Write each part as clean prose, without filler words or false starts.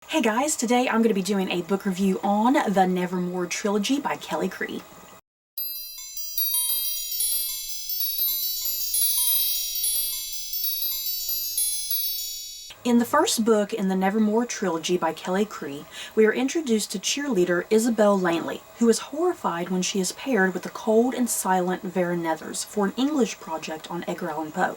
Hey guys, today I'm going to be doing a book review on the Nevermore Trilogy by Creagh. In the first book in the Nevermore Trilogy by Creagh, we are introduced to cheerleader Isabel Langley, who is horrified when she is paired with the cold and silent Vera Nethers for an English project on Edgar Allan Poe.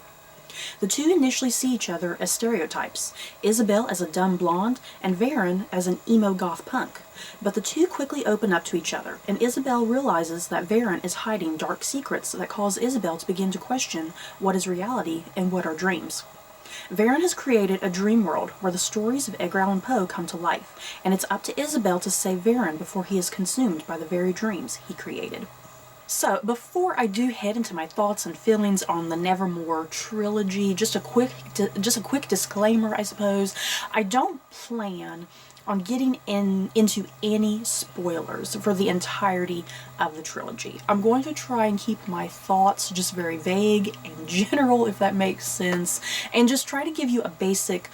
The two initially see each other as stereotypes, Isabel as a dumb blonde and Varen as an emo goth punk. But the two quickly open up to each other, and Isabel realizes that Varen is hiding dark secrets that cause Isabel to begin to question what is reality and what are dreams. Varen has created a dream world where the stories of Edgar Allan Poe come to life, and it's up to Isabel to save Varen before he is consumed by the very dreams he created. So, before I do head into my thoughts and feelings on the Nevermore Trilogy, just a quick disclaimer, I suppose. I don't plan on getting into any spoilers for the entirety of the trilogy. I'm going to try and keep my thoughts just very vague and general, if that makes sense, and just try to give you a basic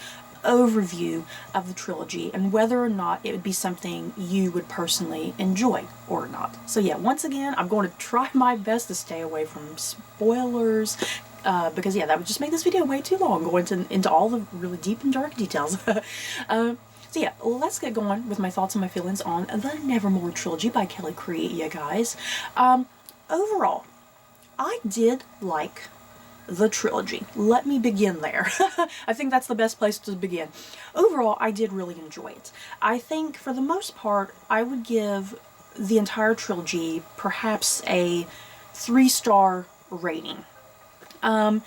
overview of the trilogy and whether or not it would be something you would personally enjoy or not. So yeah, once again, I'm going to try my best to stay away from spoilers, because yeah, that would just make this video way too long, going into all the really deep and dark details. So yeah, let's get going with my thoughts and my feelings on the Nevermore Trilogy by Creagh, you guys. Overall, I did like the trilogy. Let me begin there. I think that's the best place to begin. Overall, I did really enjoy it. I think for the most part, I would give the entire trilogy perhaps a 3-star rating. And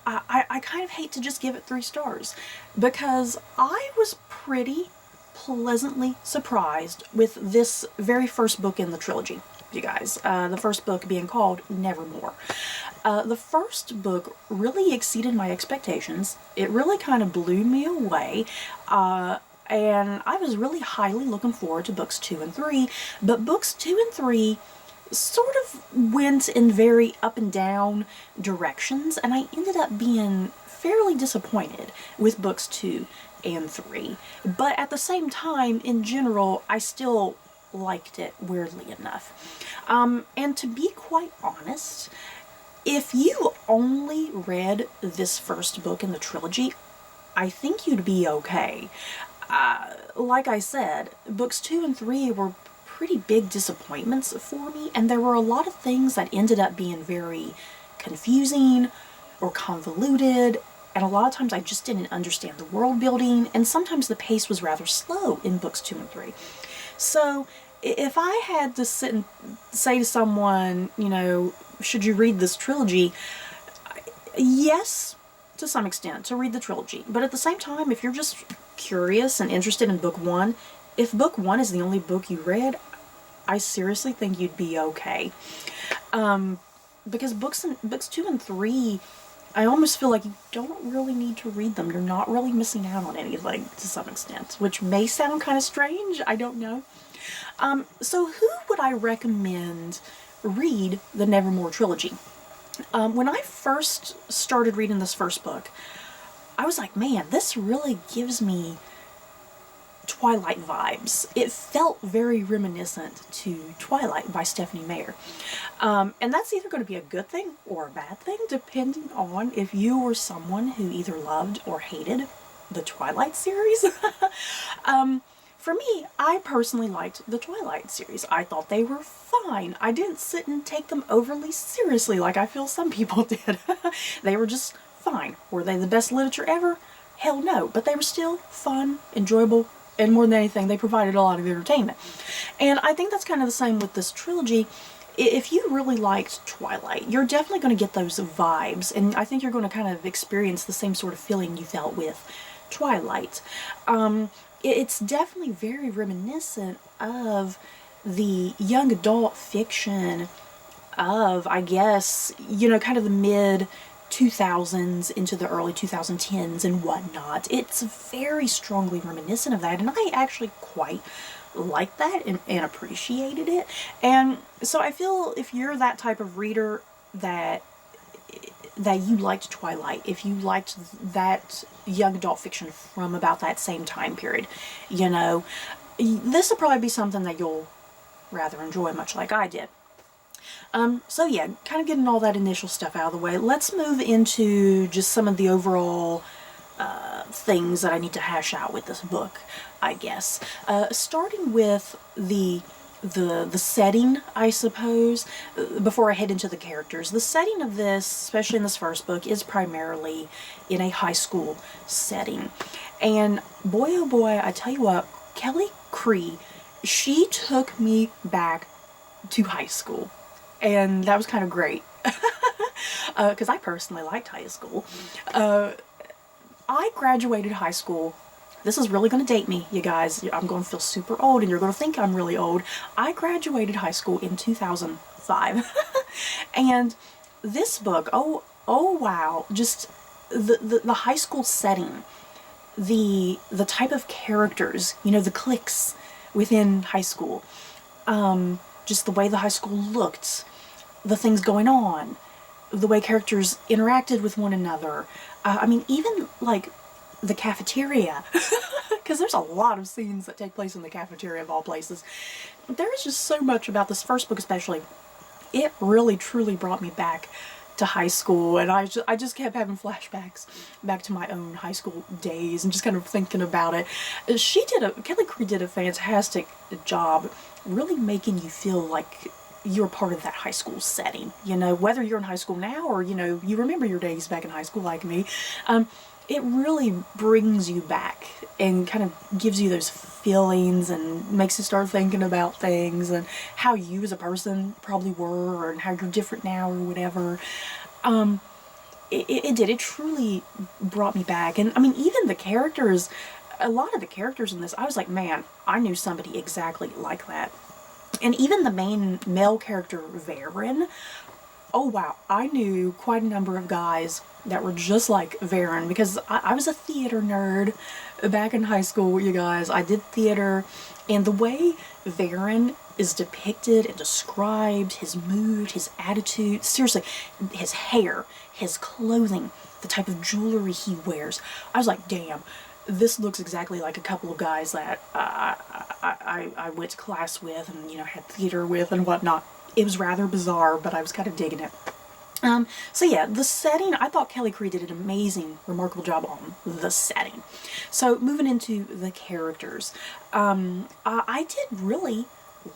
I kind of hate to just give it 3 stars because I was pretty pleasantly surprised with this very first book in the trilogy, you guys. The first book being called Nevermore. The first book really exceeded my expectations. It really kind of blew me away. And I was really highly looking forward to books 2 and 3, but books 2 and 3 sort of went in very up and down directions, and I ended up being fairly disappointed with books 2 and 3. But at the same time, in general, I still liked it, weirdly enough. And to be quite honest, if you only read this first book in the trilogy, I think you'd be okay. Like I said, books 2 and 3 were pretty big disappointments for me, and there were a lot of things that ended up being very confusing or convoluted, and a lot of times I just didn't understand the world building, and sometimes the pace was rather slow in books 2 and 3. So if I had to sit and say to someone, you know, should you read this trilogy? Yes, to some extent, to read the trilogy. But at the same time, if you're just curious and interested in book 1, if book 1 is the only book you read, I seriously think you'd be okay. Because books 2 and 3, I almost feel like you don't really need to read them. You're not really missing out on anything to some extent, which may sound kind of strange. I don't know. So who would I recommend read the Nevermore Trilogy? When I first started reading this first book, I was like, man, this really gives me Twilight vibes. It felt very reminiscent to Twilight by Stephanie Meyer. And that's either going to be a good thing or a bad thing, depending on if you were someone who either loved or hated the Twilight series. For me, I personally liked the Twilight series. I thought they were fine. I didn't sit and take them overly seriously like I feel some people did. They were just fine. Were they the best literature ever? Hell no. But they were still fun, enjoyable, and more than anything, they provided a lot of entertainment. And I think that's kind of the same with this trilogy. If you really liked Twilight, you're definitely going to get those vibes, and I think you're going to kind of experience the same sort of feeling you felt with Twilight. It's definitely very reminiscent of the young adult fiction of, I guess, you know, kind of the mid 2000s into the early 2010s and whatnot. It's very strongly reminiscent of that, and I actually quite liked that and appreciated it. And so I feel if you're that type of reader that that you liked Twilight, if you liked that young adult fiction from about that same time period, you know, this will probably be something that you'll rather enjoy, much like I did. So yeah, kind of getting all that initial stuff out of the way, let's move into just some of the overall things that I need to hash out with this book, I guess. Starting with the setting, I suppose, before I head into the characters. The setting of this, especially in this first book, is primarily in a high school setting. And boy oh boy, I tell you what, Kelly Creagh, she took me back to high school. And that was kind of great. Because I personally liked high school. I graduated high school. This is really going to date me, you guys. I'm going to feel super old and you're going to think I'm really old. I graduated high school in 2005. And this book, oh wow, just the high school setting, the type of characters, you know, the cliques within high school, just the way the high school looked, the things going on, the way characters interacted with one another. I mean, even like the cafeteria, because there's a lot of scenes that take place in the cafeteria of all places. There is just so much about this first book especially. It really truly brought me back to high school, and I just kept having flashbacks back to my own high school days and just kind of thinking about it. Kelly Creagh did a fantastic job really making you feel like you're part of that high school setting, you know, whether you're in high school now or, you know, you remember your days back in high school like me. It really brings you back and kind of gives you those feelings and makes you start thinking about things and how you as a person probably were and how you're different now or whatever. It truly brought me back. And I mean, even the characters, a lot of the characters in this, I was like, man, I knew somebody exactly like that. And even the main male character, Varen, oh wow, I knew quite a number of guys that were just like Varen, because I was a theater nerd back in high school, you guys. I did theater, and the way Varen is depicted and described, his mood, his attitude, seriously, his hair, his clothing, the type of jewelry he wears, I was like, damn, this looks exactly like a couple of guys that I went to class with and, you know, had theater with and whatnot. It was rather bizarre, but I was kind of digging it. So yeah, the setting, I thought Kelly Creagh did an amazing, remarkable job on the setting. So moving into the characters, I did really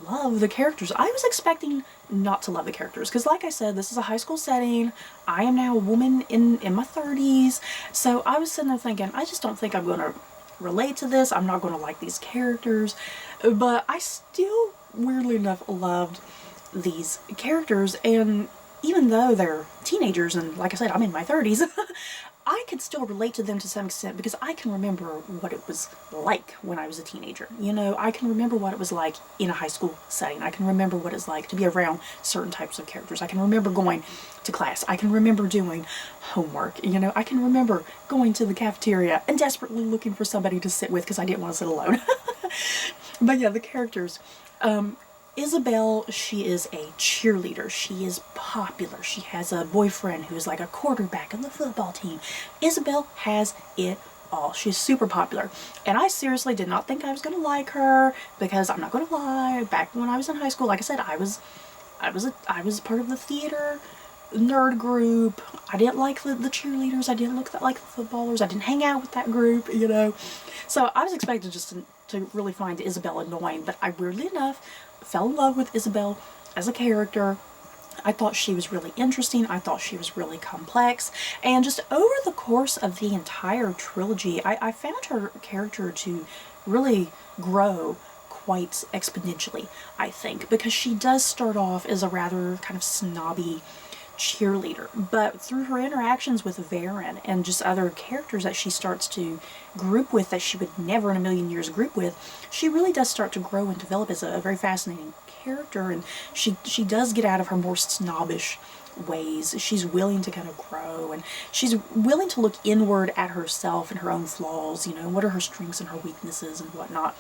love the characters. I was expecting not to love the characters, because like I said, this is a high school setting. I am now a woman in my 30s, so I was sitting there thinking, I just don't think I'm going to relate to this. I'm not going to like these characters, but I still, weirdly enough, loved these characters. And even though they're teenagers, and like I said, I'm in my 30s, I could still relate to them to some extent, because I can remember what it was like when I was a teenager. You know, I can remember what it was like in a high school setting. I can remember what it's like to be around certain types of characters. I can remember going to class. I can remember doing homework. You know, I can remember going to the cafeteria and desperately looking for somebody to sit with because I didn't want to sit alone. But yeah, the characters. Isabel, she is a cheerleader. She is popular. She has a boyfriend who is like a quarterback on the football team. Isabel has it all. She's super popular. And I seriously did not think I was going to like her, because I'm not going to lie, back when I was in high school, like I said, I was part of the theater nerd group. I didn't like the cheerleaders. I didn't look like the footballers. I didn't hang out with that group, you know. So I was expected just to really find Isabel annoying, but I, weirdly enough, fell in love with Isabel as a character. I thought she was really interesting. I thought she was really complex. And just over the course of the entire trilogy, I found her character to really grow quite exponentially, I think, because she does start off as a rather kind of snobby cheerleader, but through her interactions with Varen and just other characters that she starts to group with that she would never in a million years group with, she really does start to grow and develop as a very fascinating character. And she does get out of her more snobbish ways. She's willing to kind of grow, and she's willing to look inward at herself and her own flaws, you know, what are her strengths and her weaknesses and whatnot.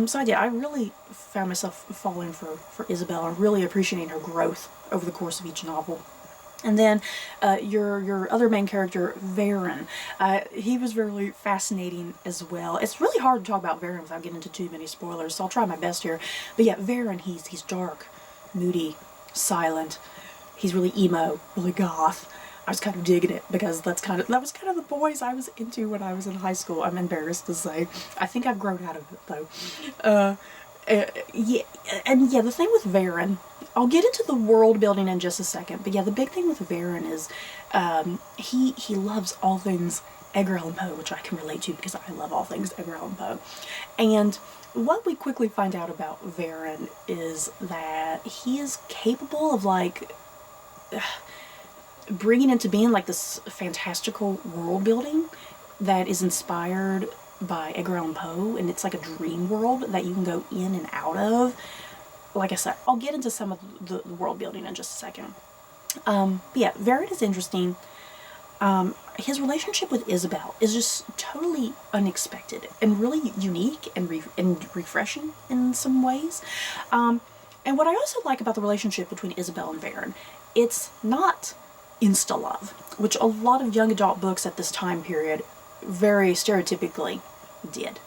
So I really found myself falling for Isabel and really appreciating her growth over the course of each novel. And then your other main character, Varen, he was really fascinating as well. It's really hard to talk about Varen without getting into too many spoilers, so I'll try my best here. But yeah, Varen, he's dark, moody, silent. He's really emo, really goth. I was kind of digging it because that was kind of the boys I was into when I was in high school. I'm embarrassed to say. I think I've grown out of it though. Yeah, and yeah, the thing with Varen, I'll get into the world building in just a second, but yeah, the big thing with Varen is he loves all things Edgar Allan Poe, which I can relate to because I love all things Edgar Allan Poe. And what we quickly find out about Varen is that he is capable of like bringing into being like this fantastical world building that is inspired by Edgar Allan Poe, and it's like a dream world that you can go in and out of. Like I said, I'll get into some of the world building in just a second. But yeah, Varen is interesting. His relationship with Isabel is just totally unexpected and really unique and refreshing in some ways. And what I also like about the relationship between Isabel and Varen, it's not insta-love, which a lot of young adult books at this time period very stereotypically did.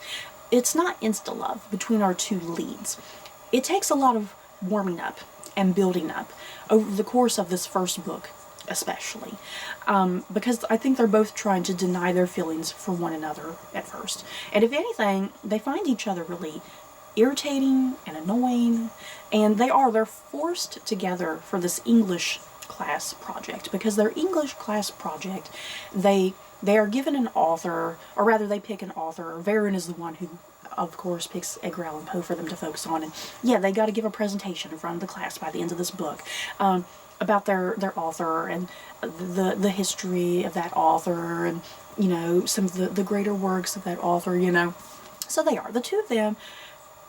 It's not insta-love between our two leads. It takes a lot of warming up and building up over the course of this first book, especially, because I think they're both trying to deny their feelings for one another at first. And if anything, they find each other really irritating and annoying, and they're forced together for this English class project. Because their English class project, they are given an author, or rather they pick an author. Varen is the one who, of course, picks Edgar Allan Poe for them to focus on. And yeah, they got to give a presentation in front of the class by the end of this book about their author and the history of that author, and you know, some of the greater works of that author, you know. So they are, the two of them.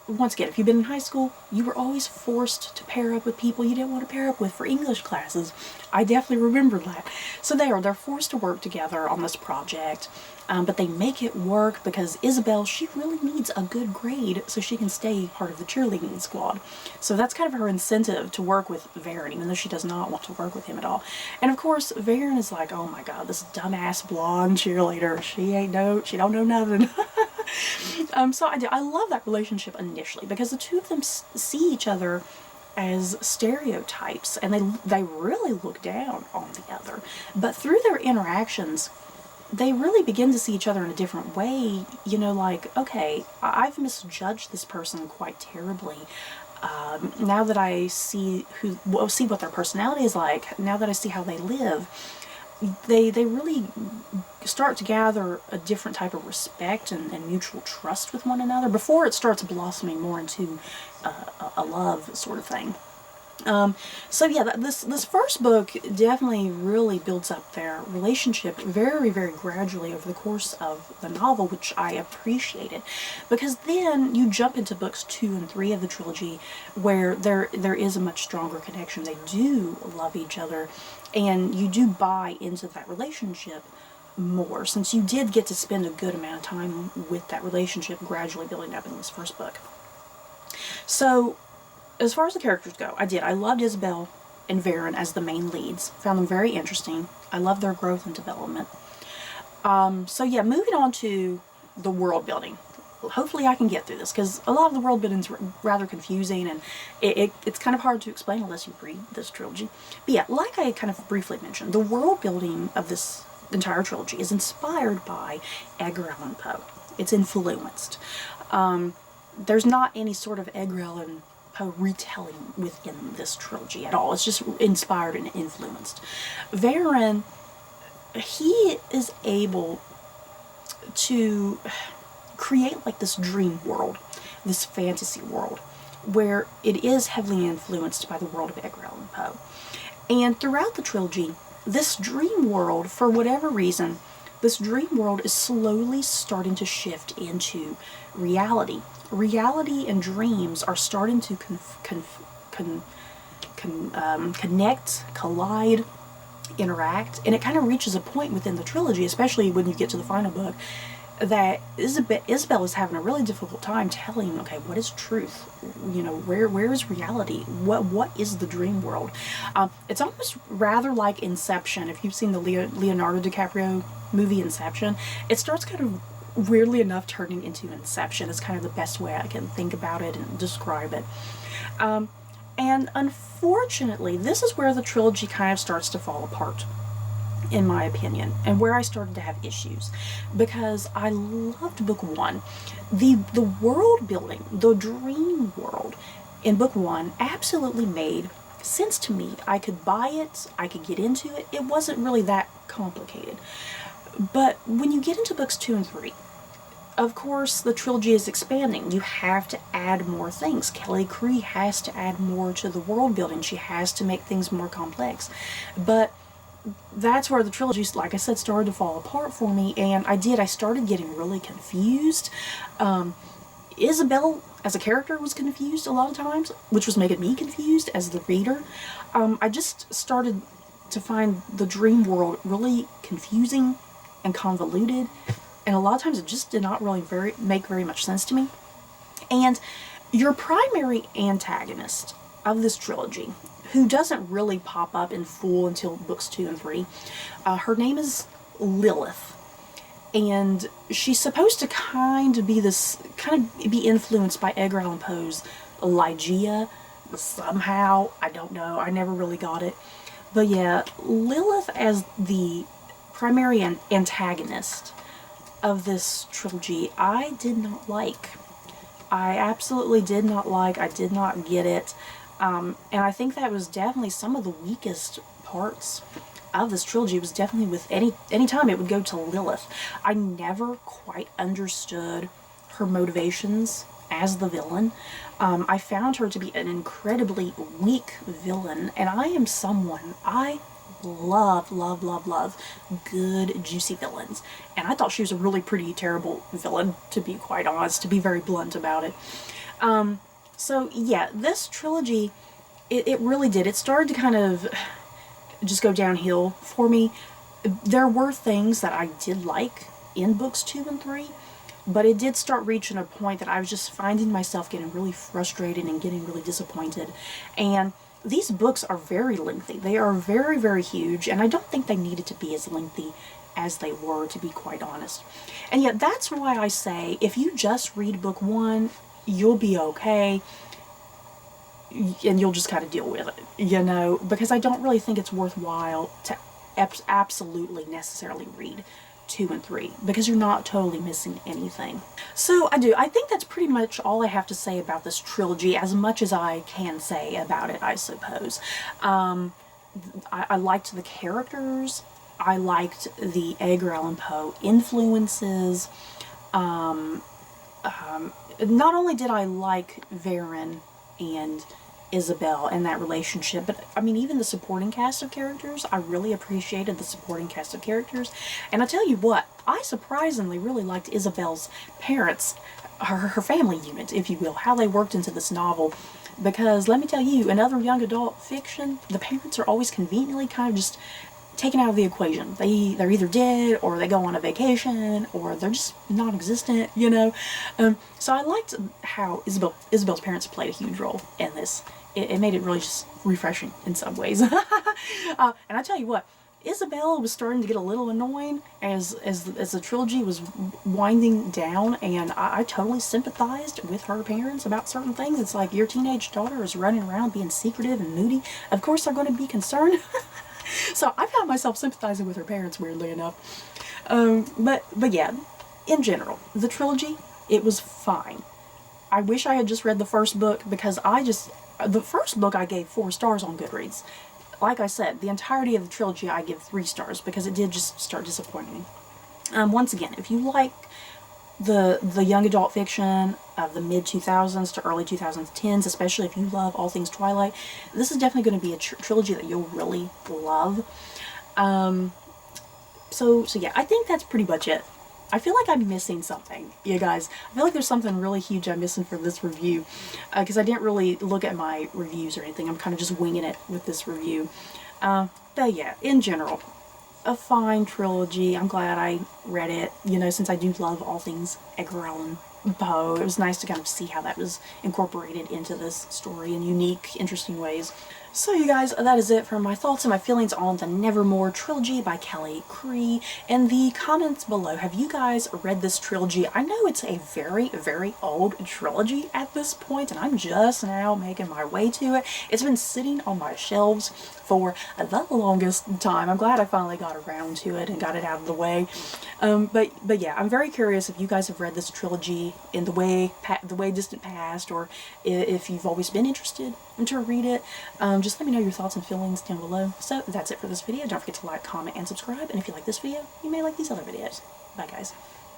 Once again, if you've been in high school, you were always forced to pair up with people you didn't want to pair up with for English classes. I definitely remember that. So they're forced to work together on this project, but they make it work because Isabel, she really needs a good grade so she can stay part of the cheerleading squad. So that's kind of her incentive to work with Varen, even though she does not want to work with him at all. And of course, Varen is like, oh my god, this dumbass blonde cheerleader, she don't know nothing. So I love that relationship initially because the two of them see each other as stereotypes, and they really look down on the other. But through their interactions, they really begin to see each other in a different way. You know, like, okay, I've misjudged this person quite terribly. Now that I see what their personality is like, now that I see how they live, they really start to gather a different type of respect and mutual trust with one another before it starts blossoming more into a love sort of thing. So yeah, this first book definitely really builds up their relationship very, very gradually over the course of the novel, which I appreciated, because then you jump into books 2 and 3 of the trilogy where there is a much stronger connection. They do love each other, and you do buy into that relationship more, since you did get to spend a good amount of time with that relationship gradually building up in this first book. So as far as the characters go, I loved Isabel and Varen as the main leads. Found them very interesting. I love their growth and development. So yeah, moving on to the world building. Hopefully I can get through this, because a lot of the world building is rather confusing, and it's kind of hard to explain unless you read this trilogy. But yeah, like I kind of briefly mentioned, the world building of this entire trilogy is inspired by Edgar Allan Poe. It's influenced. There's not any sort of Edgar Allan Poe retelling within this trilogy at all. It's just inspired and influenced. Varen, he is able to create like this dream world, this fantasy world, where it is heavily influenced by the world of Edgar Allan Poe. And throughout the trilogy, this dream world, for whatever reason, this dream world is slowly starting to shift into reality. Reality and dreams are starting to connect, collide, interact, and it kind of reaches a point within the trilogy, especially when you get to the final book, that Isabel is having a really difficult time telling, okay, what is truth? You know, where is reality? What is the dream world? It's almost rather like Inception. If you've seen the Leonardo DiCaprio movie Inception, it starts kind of weirdly enough turning into Inception. It's kind of the best way I can think about it and describe it. And unfortunately, this is where the trilogy kind of starts to fall apart, in my opinion, and where I started to have issues, because I loved book one. The world building, the dream world in book one absolutely made sense to me. I could buy it, I could get into it. It wasn't really that complicated. But when you get into books 2 and 3, of course, the trilogy is expanding. You have to add more things. Kelly Creagh has to add more to the world building. She has to make things more complex. But that's where the trilogy, like I said, started to fall apart for me, and I started getting really confused. Isabel as a character was confused a lot of times, which was making me confused as the reader. I just started to find the dream world really confusing and convoluted, and a lot of times it just did not really make very much sense to me. And your primary antagonist of this trilogy, who doesn't really pop up in full until books 2 and 3, her name is Lilith. And she's supposed to kind of be influenced by Edgar Allan Poe's Ligeia somehow. I don't know. I never really got it. But yeah, Lilith as the primary antagonist of this trilogy, I did not like. I absolutely did not like. I did not get it. And I think that was definitely some of the weakest parts of this trilogy. It was definitely with any time it would go to Lilith. I never quite understood her motivations as the villain. I found her to be an incredibly weak villain, and I am someone, I love good, juicy villains. And I thought she was a really pretty terrible villain, to be quite honest, to be very blunt about it. So yeah, this trilogy, it really did. It started to kind of just go downhill for me. There were things that I did like in books 2 and 3, but it did start reaching a point that I was just finding myself getting really frustrated and getting really disappointed. And these books are very lengthy. They are very, very huge, and I don't think they needed to be as lengthy as they were, to be quite honest. And yet that's why I say, if you just read book 1, you'll be okay, and you'll just kind of deal with it, you know, because I don't really think it's worthwhile to absolutely necessarily read 2 and 3, because you're not totally missing anything. So I think that's pretty much all I have to say about this trilogy, as much as I can say about it, I suppose. I liked the characters. I liked the Edgar Allan Poe influences. Not only did I like Varen and Isabel and that relationship, but I mean, even the supporting cast of characters, I really appreciated the supporting cast of characters. And I tell you what, I surprisingly really liked Isabel's parents, her family unit, if you will, how they worked into this novel. Because let me tell you, in other young adult fiction, the parents are always conveniently kind of just taken out of the equation. They're either dead, or they go on a vacation, or they're just non-existent, you know. So I liked how Isabel's parents played a huge role in this. It made it really just refreshing in some ways. And I tell you what, Isabel was starting to get a little annoying as the trilogy was winding down, and I totally sympathized with her parents about certain things. It's like, your teenage daughter is running around being secretive and moody. Of course they're going to be concerned. So I found myself sympathizing with her parents, weirdly enough. But yeah, in general, the trilogy, it was fine. I wish I had just read the first book, because the first book I gave 4 stars on Goodreads. Like I said, the entirety of the trilogy I give 3 stars, because it did just start disappointing me. Once again, if you like the young adult fiction of the mid-2000s to early 2010s, especially if you love all things Twilight, this is definitely going to be a trilogy that you'll really love. So yeah, I think that's pretty much it. I feel like I'm missing something, you guys. I feel like there's something really huge I'm missing for this review, because I didn't really look at my reviews or anything. I'm kind of just winging it with this review. But yeah, in general, a fine trilogy. I'm glad I read it, you know, since I do love all things Edgar Allan Poe. It was nice to kind of see how that was incorporated into this story in unique, interesting ways. So you guys, that is it for my thoughts and my feelings on the Nevermore Trilogy by Creagh. In the comments below, have you guys read this trilogy? I know it's a very, very old trilogy at this point, and I'm just now making my way to it. It's been sitting on my shelves for the longest time. I'm glad I finally got around to it and got it out of the way. But yeah, I'm very curious if you guys have read this trilogy in the way distant past, or if you've always been interested to read it. Just let me know your thoughts and feelings down below. So that's it for this video. Don't forget to like, comment, and subscribe. And if you like this video, you may like these other videos. Bye, guys.